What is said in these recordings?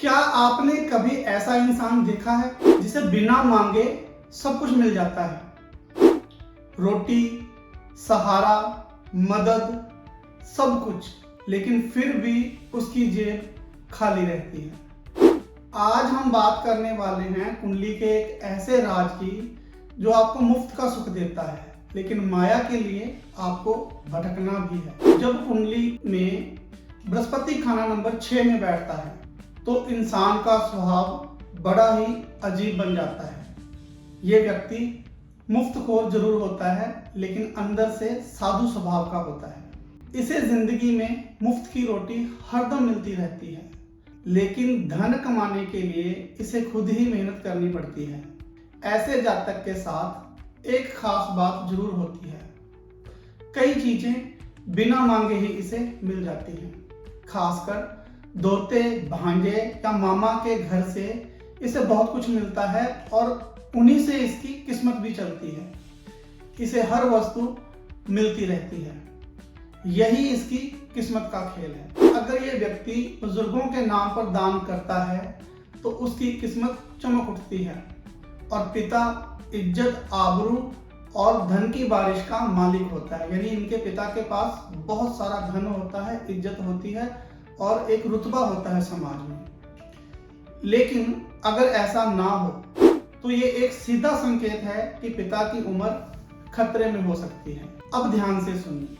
क्या आपने कभी ऐसा इंसान देखा है जिसे बिना मांगे सब कुछ मिल जाता है? रोटी, सहारा, मदद, सब कुछ, लेकिन फिर भी उसकी जेब खाली रहती है। आज हम बात करने वाले हैं कुंडली के एक ऐसे राज की जो आपको मुफ्त का सुख देता है, लेकिन माया के लिए आपको भटकना भी है। जब कुंडली में बृहस्पति खाना नंबर 6 में बैठता है तो इंसान का स्वभाव बड़ा ही अजीब बन जाता है। ये व्यक्ति मुफ्तखोर जरूर होता है, लेकिन अंदर से साधु स्वभाव का होता है। इसे जिंदगी में मुफ्त की रोटी हरदम मिलती रहती है, लेकिन धन कमाने के लिए इसे खुद ही मेहनत करनी पड़ती है। ऐसे जातक के साथ एक खास बात जरूर होती है, कई चीजें बिना मांगे ही इसे मिल जाती हैं। खासकर दोते, भांजे या मामा के घर से इसे बहुत कुछ मिलता है और उन्हीं से इसकी किस्मत भी चलती है। इसे हर वस्तु मिलती रहती है, यही इसकी किस्मत का खेल है। अगर ये व्यक्ति बुजुर्गों के नाम पर दान करता है तो उसकी किस्मत चमक उठती है और पिता इज्जत, आबरू और धन की बारिश का मालिक होता है। यानी इनके पिता के पास बहुत सारा धन होता है, इज्जत होती है और एक रुतबा होता है समाज में। लेकिन अगर ऐसा ना हो तो ये एक सीधा संकेत है कि पिता की उम्र खतरे में हो सकती है। अब ध्यान से सुनिए,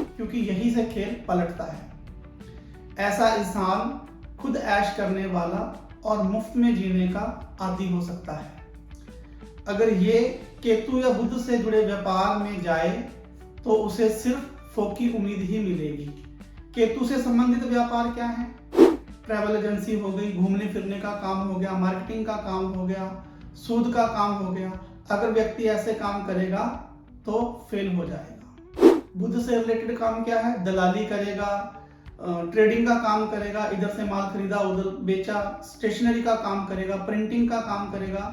क्योंकि यही से खेल पलटता है। ऐसा इंसान खुद ऐश करने वाला और मुफ्त में जीने का आदी हो सकता है। अगर ये केतु या बुध से जुड़े व्यापार में जाए तो उसे सिर्फ फोकी उम्मीद ही मिलेगी। केतु से संबंधित व्यापार क्या है? ट्रैवल एजेंसी हो गई, घूमने फिरने का काम हो गया, मार्केटिंग का काम हो गया, सूद का काम हो गया। अगर व्यक्ति ऐसे काम करेगा तो फेल हो जाएगा। बुध से रिलेटेड काम क्या है? दलाली करेगा, ट्रेडिंग का काम करेगा, इधर से माल खरीदा उधर बेचा, स्टेशनरी का काम करेगा, प्रिंटिंग का काम करेगा,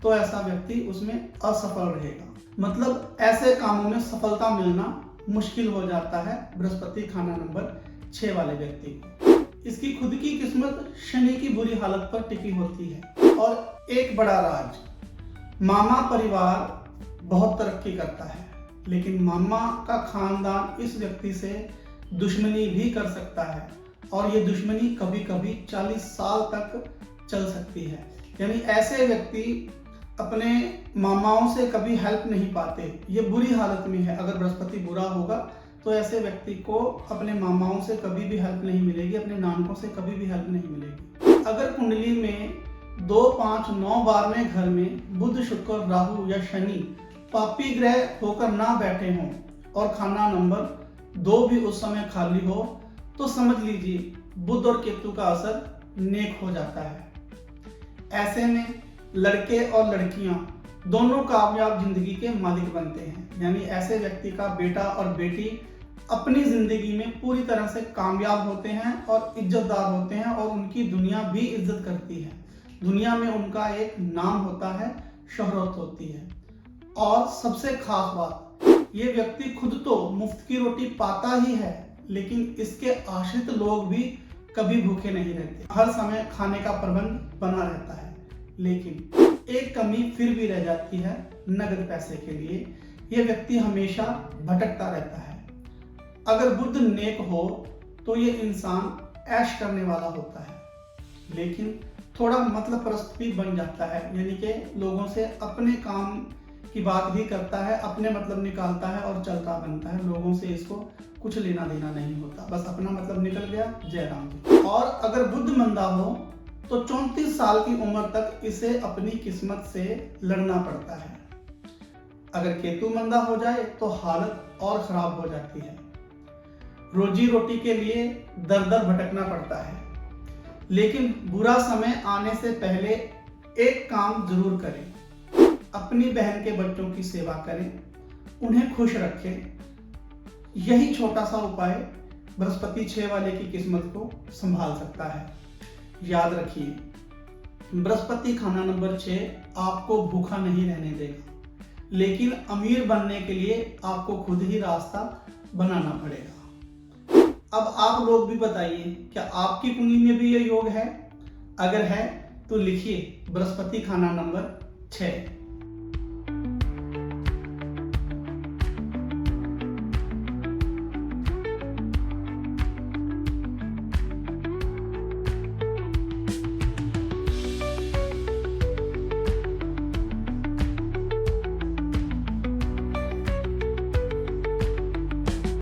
तो ऐसा व्यक्ति उसमें असफल रहेगा। मतलब ऐसे कामों में सफलता मिलना मुश्किल हो जाता है बृहस्पति खाना नंबर 6 वाले व्यक्ति को। इसकी खुद की किस्मत शनि की बुरी हालत पर टिकी होती है। और एक बड़ा राज, मामा परिवार बहुत तरक्की करता है, लेकिन मामा का खानदान इस व्यक्ति से दुश्मनी भी कर सकता है और ये दुश्मनी कभी कभी 40 साल तक चल सकती है। यानी ऐसे व्यक्ति अपने मामाओं से कभी हेल्प नहीं पाते, ये बुरी हालत में है। अगर बृहस्पति बुरा होगा तो ऐसे व्यक्ति को अपने मामाओं से कभी भी हेल्प नहीं मिलेगी, अपने नानकों से कभी भी हेल्प नहीं मिलेगी। अगर कुंडली में 2, 5, 9 बार में घर में बुध, शुक्र, राहु या शनि पापी ग्रह होकर ना बैठे हों और खाना नंबर 2 भी उस समय खाली हो, तो समझ लीजिए बुध और केतु का असर नेक हो जाता है। ऐसे में लड़के और लड़कियां दोनों कामयाब जिंदगी के मालिक बनते हैं। यानी ऐसे व्यक्ति का बेटा और बेटी अपनी जिंदगी में पूरी तरह से कामयाब होते हैं और इज्जतदार होते हैं और उनकी दुनिया भी इज्जत करती है। दुनिया में उनका एक नाम होता है, शोहरत होती है। और सबसे खास बात, ये व्यक्ति खुद तो मुफ्त की रोटी पाता ही है, लेकिन इसके आश्रित लोग भी कभी भूखे नहीं रहते। हर समय खाने का प्रबंध बना रहता है। लेकिन एक कमी फिर भी रह जाती है, नगद पैसे के लिए यह व्यक्ति हमेशा भटकता रहता है। अगर बुध नेक हो तो ये इंसान ऐश करने वाला होता है, लेकिन थोड़ा मतलब परस्त भी बन जाता है। यानी कि लोगों से अपने काम की बात भी करता है, अपने मतलब निकालता है और चलता बनता है। लोगों से इसको कुछ लेना देना नहीं होता, बस अपना मतलब निकल गया, जय राम जी। और अगर बुध मंदा हो तो 34 साल की उम्र तक इसे अपनी किस्मत से लड़ना पड़ता है। अगर केतु मंदा हो जाए तो हालत और खराब हो जाती है। रोजी रोटी के लिए दर दर भटकना पड़ता है। लेकिन बुरा समय आने से पहले एक काम जरूर करें, अपनी बहन के बच्चों की सेवा करें, उन्हें खुश रखें। यही छोटा सा उपाय बृहस्पति 6 वाले की किस्मत को संभाल सकता है। याद रखिए, बृहस्पति खाना नंबर 6 आपको भूखा नहीं रहने देगा, लेकिन अमीर बनने के लिए आपको खुद ही रास्ता बनाना पड़ेगा। अब आप लोग भी बताइए, क्या आपकी कुंडली में भी ये योग है? अगर है तो लिखिए बृहस्पति खाना नंबर 6।